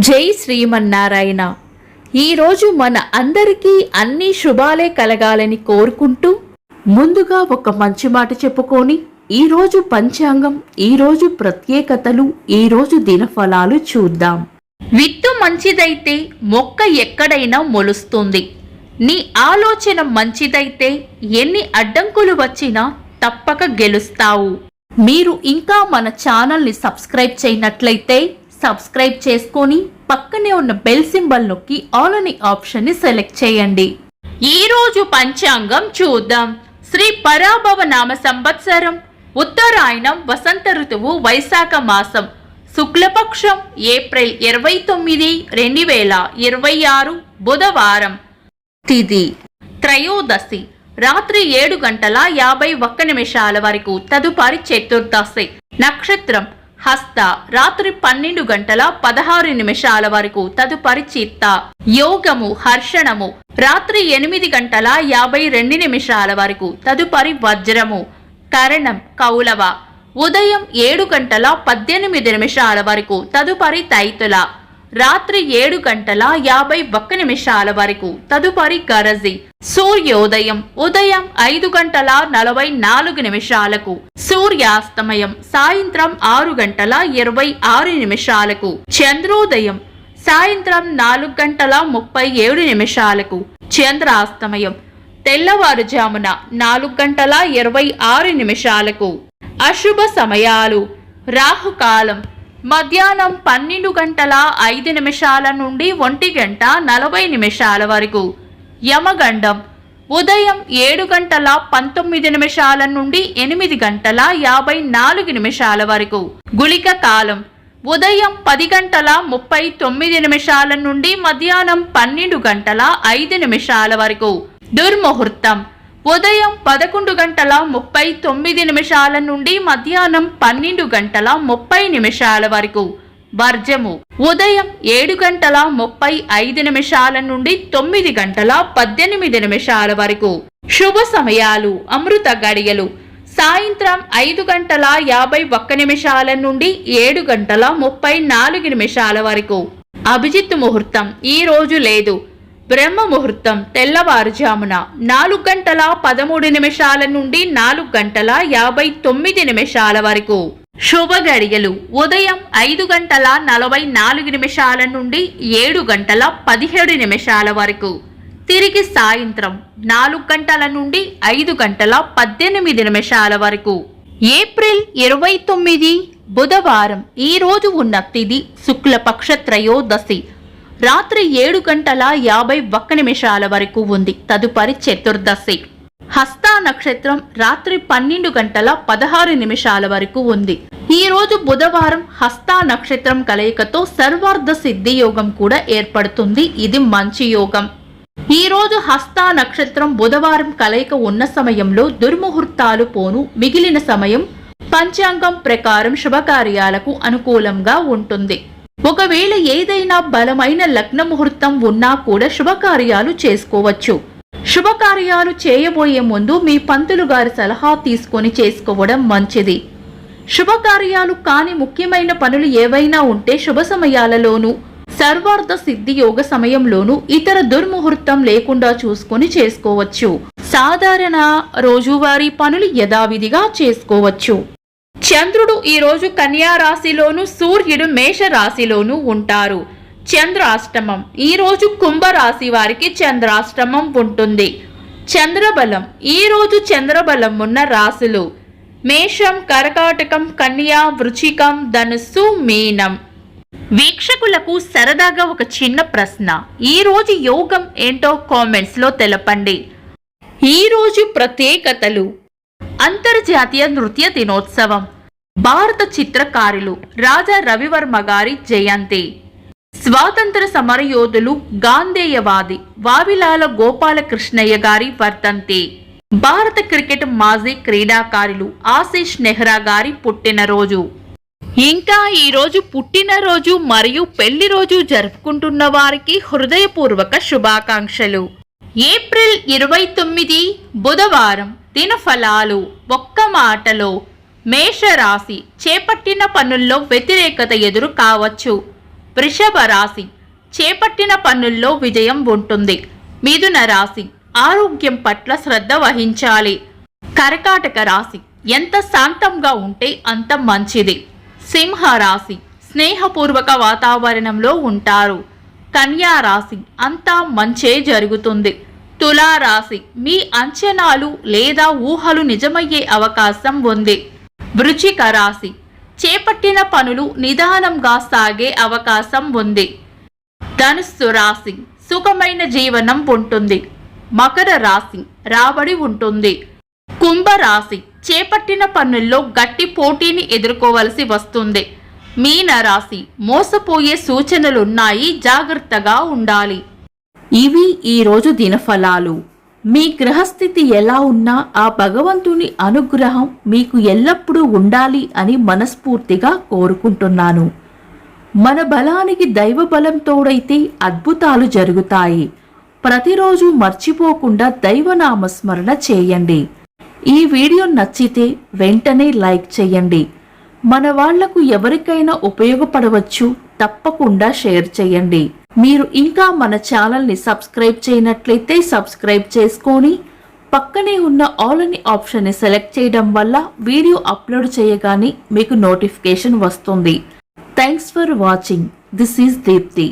జై శ్రీమన్నారాయణ. ఈరోజు మన అందరికీ అన్ని శుభాలే కలగాలని కోరుకుంటూ ముందుగా ఒక మంచి మాట చెప్పుకొని ఈరోజు పంచాంగం, ఈరోజు ప్రత్యేకతలు, ఈరోజు దినఫలాలు చూద్దాం. విత్తు మంచిదైతే మొక్క ఎక్కడైనా మొలుస్తుంది. నీ ఆలోచన మంచిదైతే ఎన్ని అడ్డంకులు వచ్చినా తప్పక గెలుస్తావు. మీరు ఇంకా మన ఛానల్ని సబ్స్క్రైబ్ చేయనట్లయితే సబ్స్క్రైబ్ చేసుకొని పక్కనే ఉన్న బెల్ సింబల్ నొక్కి ఆల్ అనే ఆప్షన్ ని సెలెక్ట్ చేయండి. ఈ రోజు పంచాంగం చూద్దాం. శ్రీ పరాభవ నామ సంవత్సరం, ఉత్తరాయణం, వసంత ఋతువు, వైశాఖ మాసం, శుక్లపక్షం, ఏప్రిల్ 29, 2026, బుధవారం. తిథి త్రయోదశి, రాత్రి 7:51 వరకు. తదుపరి చతుర్దశి. నక్షత్రం హస్త, రాత్రి 12:16 వరకు. తదుపరి చిత్త. యోగము హర్షణము, రాత్రి 8:52 వరకు. తదుపరి వజ్రము. కరణం కౌలవ, ఉదయం 7:18 వరకు. తదుపరి తైతుల, రాత్రి 7:51 వరకు. తదుపరి గరజి. సూర్యోదయం ఉదయం 5:44. సూర్యాస్తమయం సాయంత్రం 6:26. చంద్రోదయం సాయంత్రం 4:37. చంద్రాస్తమయం తెల్లవారుజామున 4:26. అశుభ సమయాలు. రాహుకాలం మధ్యాహ్నం 12:05 నుండి 1:40 వరకు. యమగండం ఉదయం 7:19 నుండి 8:54 వరకు. గుళిక కాలం ఉదయం 10:39 నుండి మధ్యాహ్నం 12:05 వరకు. దుర్ముహూర్తం ఉదయం 11:39 నుండి మధ్యాహ్నం 12:30 వరకు. వర్జము ఉదయం 7:35 నుండి 9:18 వరకు. శుభ సమయాలు. అమృత గడియలు సాయంత్రం 5:51 నుండి 7:34 వరకు. అభిజిత్ ముహూర్తం ఈ రోజు లేదు. బ్రహ్మ ముహూర్తం తెల్లవారుజామున 4:13 నుండి 4:59 వరకు. శుభ గడియలు ఉదయం 5:44 నుండి 7:17 వరకు. తిరిగి సాయంత్రం 4 గంటల నుండి 5:18 వరకు. ఏప్రిల్ 29 బుధవారం. ఈ రోజు ఉన్న తిథి శుక్లపక్ష త్రయోదశి, రాత్రి 7:51 వరకు ఉంది. తదుపరి చతుర్దశి. హస్త నక్షత్రం రాత్రి 12:16 వరకు ఉంది. ఈ రోజు బుధవారం హస్త నక్షత్రం కలయికతో సర్వార్థ సిద్ధి యోగం కూడా ఏర్పడుతుంది. ఇది మంచి యోగం. ఈ రోజు హస్త నక్షత్రం బుధవారం కలయిక ఉన్న సమయంలో దుర్ముహూర్తాలు పోను. మిగిలిన సమయం పంచాంగం ప్రకారం శుభకార్యాలకు అనుకూలంగా ఉంటుంది. ఒకవేళ ఏదైనా బలమైన లగ్న ముహూర్తం ఉన్నా కూడా శుభకార్యాలు చేసుకోవచ్చు. శుభకార్యాలు చేయబోయే ముందు మీ పంతులు గారి సలహా తీసుకొని చేసుకోవడం మంచిది. శుభకార్యాలు కాని ముఖ్యమైన పనులు ఏవైనా ఉంటే శుభ సమయాలలోనూ సర్వార్థ సిద్ధి యోగ సమయంలోనూ ఇతర దుర్ముహూర్తం లేకుండా చూసుకొని చేసుకోవచ్చు. సాధారణ రోజువారీ పనులు యథావిధిగా చేసుకోవచ్చు. చంద్రుడు ఈ రోజు కన్యా రాశిలోను, సూర్యుడు మేష రాశిలోను ఉంటారు. చంద్రాష్టమం ఈ రోజు కుంభరాశి వారికి చంద్రాష్టమం ఉంటుంది. చంద్రబలం ఈ రోజు చంద్రబలం ఉన్న రాశులు మేషం, కర్కాటకం, కన్యా, వృశ్చికం, ధనుస్సు, మీనం. వీక్షకులకు సరదాగా ఒక చిన్న ప్రశ్న. ఈ రోజు యోగం ఏంటో కామెంట్స్ లో తెలపండి. ఈ రోజు ప్రత్యేకతలు. అంతర్జాతీయ నృత్య దినోత్సవం, భారత చిత్రకారులు రాజా రవివర్మ గారి జయంతి, స్వాతంత్ర సమరయోధులు గాంధేయవాది వావిలాల గోపాలకృష్ణయ్య గారి వర్ధంతి, భారత క్రికెట్ మాజీ క్రీడాకారులు ఆశీష్ నెహ్రా గారి పుట్టినరోజు. ఇంకా ఈరోజు పుట్టినరోజు మరియు పెళ్లి రోజు జరుపుకుంటున్న వారికి హృదయపూర్వక శుభాకాంక్షలు. ఏప్రిల్ 29 బుధవారం. దినఫలాలు. ఒక్క మాటలో మేషరాశి చేపట్టిన పనుల్లో వ్యతిరేకత ఎదురు కావచ్చు. వృషభ రాశి చేపట్టిన పనుల్లో విజయం ఉంటుంది. మిథున రాశి ఆరోగ్యం పట్ల శ్రద్ధ వహించాలి. కర్కాటక రాశి ఎంత శాంతంగా ఉంటే అంత మంచిది. సింహ రాశి స్నేహపూర్వక వాతావరణంలో ఉంటారు. కన్యా రాశి అంతా మంచే జరుగుతుంది. తులా రాశి మీ అంచనాలు లేదా ఊహలు నిజమయ్యే అవకాశం ఉంది. వృశ్చిక రాశి చేపట్టిన పనులు నిదానంగా సాగే అవకాశం ఉంది. ధనుస్సు రాశి సుఖమైన జీవనం ఉంటుంది. మకర రాశి రాబడి ఉంటుంది. కుంభ రాశి చేపట్టిన పనుల్లో గట్టి పోటీని ఎదుర్కోవలసి వస్తుంది. మీన రాశి మోసపోయే సూచనలున్నాయి, జాగ్రత్తగా ఉండాలి. ఇవి ఈరోజు దినఫలాలు. మీ గ్రహస్థితి ఎలా ఉన్నా ఆ భగవంతుని అనుగ్రహం మీకు ఎల్లప్పుడూ ఉండాలి అని మనస్ఫూర్తిగా కోరుకుంటున్నాను. మన బలానికి దైవ బలం తోడైతే అద్భుతాలు జరుగుతాయి. ప్రతిరోజు మర్చిపోకుండా దైవనామస్మరణ చేయండి. ఈ వీడియో నచ్చితే వెంటనే లైక్ చేయండి. మన వాళ్లకు ఎవరికైనా ఉపయోగపడవచ్చు, తప్పకుండా షేర్ చేయండి. మీరు ఇంకా మన ఛానల్ని సబ్స్క్రైబ్ చేయనట్లయితే సబ్స్క్రైబ్ చేసుకొని పక్కనే ఉన్న ఆల్ అని ఆప్షన్ని సెలెక్ట్ చేయడం వల్ల వీడియో అప్లోడ్ చేయగానే మీకు నోటిఫికేషన్ వస్తుంది. Thanks for watching. This is Deepti.